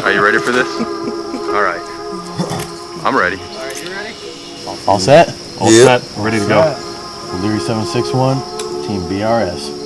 Are you ready for this? All right. I'm ready. All right, you ready? All set? All set. We're ready to go. Leary 761, Team BRS.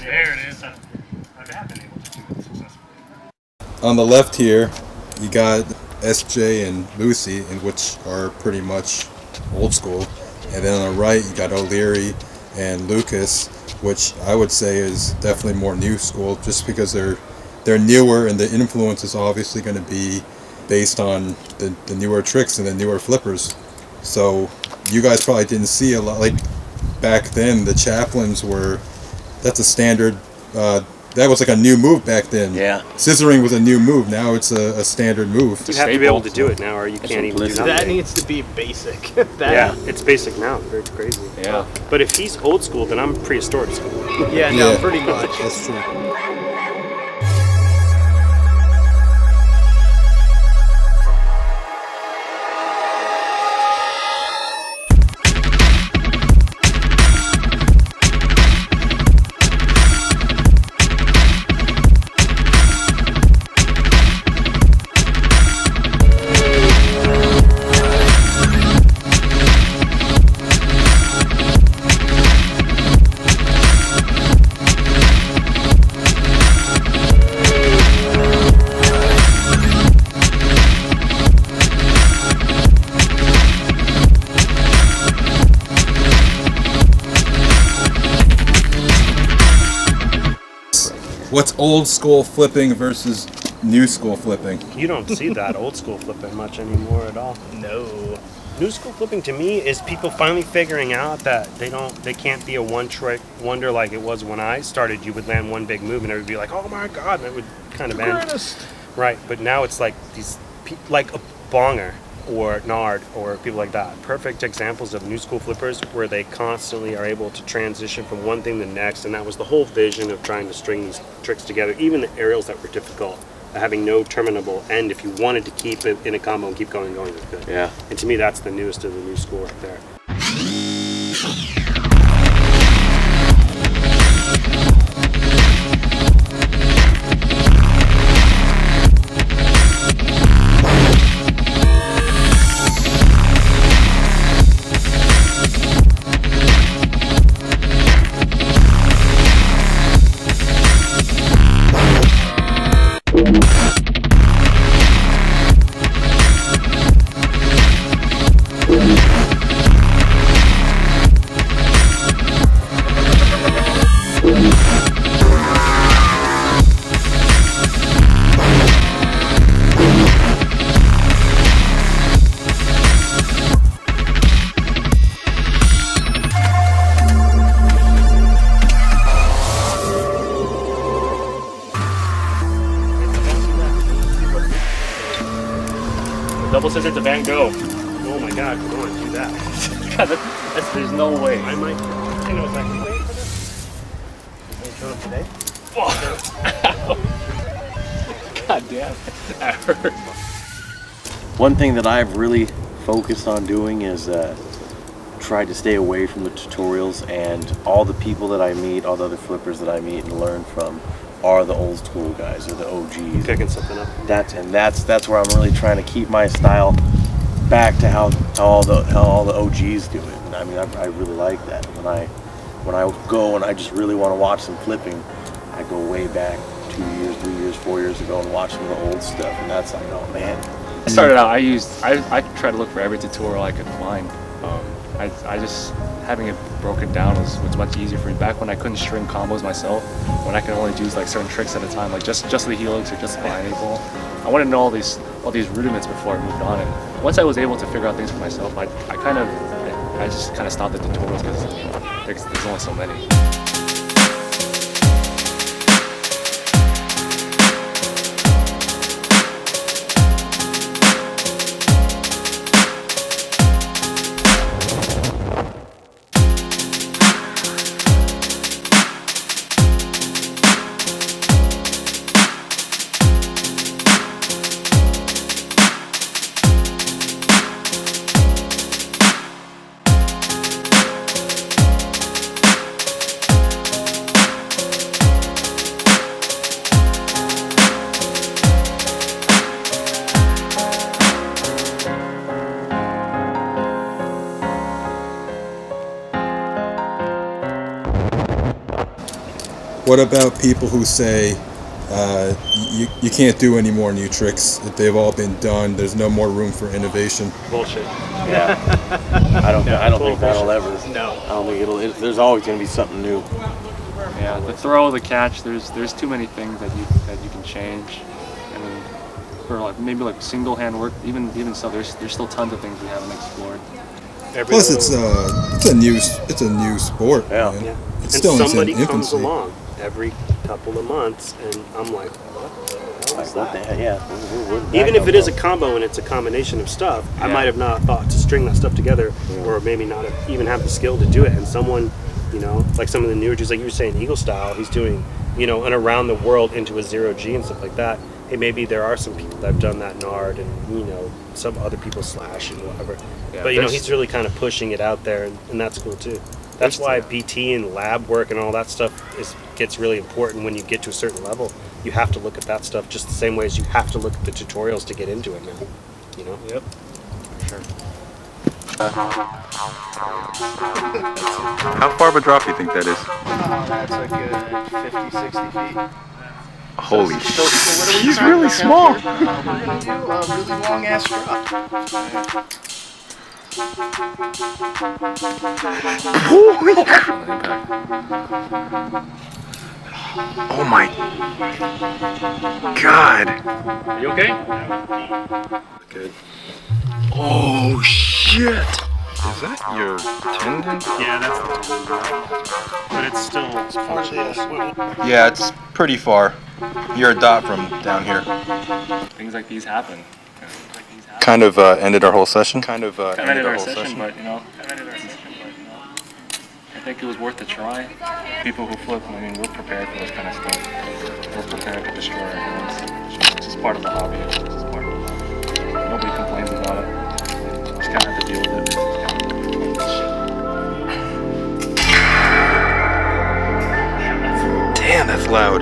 There it is. I've been able to do it successfully. On the left here, you got SJ and Lucy, which are pretty much old school. And then on the right, you got O'Leary and Lucas, which I would say is definitely more new school, just because they're newer, and the influence is obviously going to be based on the newer tricks and the newer flippers. So you guys probably didn't see a lot. Like back then, the chaplains that's a standard. That was like a new move back then. Yeah. Scissoring was a new move. Now it's a standard move. You have to be able to do it now, or you can't even do that. That needs to be basic. Yeah, it's basic now. It's crazy. Yeah. But if he's old school, then I'm prehistoric school. Yeah, no, pretty much. That's true. What's old school flipping versus new school flipping? You don't see that old school flipping much anymore at all. No. New school flipping to me is people finally figuring out that they can't be a one trick wonder like it was when I started. You would land one big move and everybody would be like, oh my god, and it would kind of end. Right, but now it's like these like a bonger or Nard or people like that. Perfect examples of new school flippers where they constantly are able to transition from one thing to the next, and that was the whole vision of trying to string these tricks together. Even the aerials that were difficult, having no terminable end, if you wanted to keep it in a combo and keep going, was good. Yeah. And to me, that's the newest of the new school right there. Double scissor to Van Gogh. Oh my god, come on, do that. There's no way. I might and it was like, we waiting for this? They showed up today? God damn. That hurt. One thing that I've really focused on doing is try to stay away from the tutorials, and all the people that I meet, all the other flippers that I meet and learn from are the old school guys, or the OGs. Picking something up. That's where I'm really trying to keep my style back to how all the OGs do it. And I mean, I really like that. When I go and I just really want to watch some flipping, I go way back 2 years, 3 years, 4 years ago and watch some of the old stuff, and that's like, oh man. I started out, I tried to look for every tutorial I could find. I just, having it broken down was much easier for me. Back when I couldn't string combos myself, when I could only do like certain tricks at a time, like just the helix or just the bionic ball. I wanted to know all these rudiments before I moved on. And once I was able to figure out things for myself, I just kind of stopped the tutorials because there's only so many. What about people who say you can't do any more new tricks? That they've all been done. There's no more room for innovation. Bullshit. Yeah. I don't think that'll ever. No. I don't think there's always going to be something new. Yeah, the throw, the catch, there's too many things that you can change. I mean, for like maybe like single hand work, even so, there's still tons of things we haven't explored. Plus, it's a new sport. Yeah. Man. Yeah. It's And still somebody in its comes infancy. along every couple of months, and I'm like, what the hell Like is what the that? heck? Yeah. Where did that Even if come it is a from? combo and it's a combination of stuff, I Yeah. might have not thought to string that stuff together, or maybe not even have the skill to do it. And someone, like some of the newer dudes, like you were saying, Eagle Style, he's doing, an around the world into a 0G and stuff like that. Hey, maybe there are some people that have done that Nard, and some other people Slash and whatever. Yeah, But there's- he's really kind of pushing it out there, and that's cool too. That's why BT and lab work and all that stuff gets really important when you get to a certain level. You have to look at that stuff just the same way as you have to look at the tutorials to get into it now. Yep. For sure. How far of a drop do you think that is? That's a good 50, 60 feet. Holy So what are we He's trying to really account small. for? We're gonna do a really long ass drop. Holy Oh my God. Are you okay? Good. Oh shit. Is that your tendon? Yeah, that's the but it's still functional. Yeah, it's pretty far. You're a dot from down here. Things like these happen. Kind of ended our whole session. Ended our session, but I think it was worth a try. People who flip, I mean, we're prepared for this kind of stuff. We're prepared to destroy everyone. It's just part of the hobby. It's just part of the hobby. Nobody complains about it. Just kind of have to deal with it. Damn, that's loud.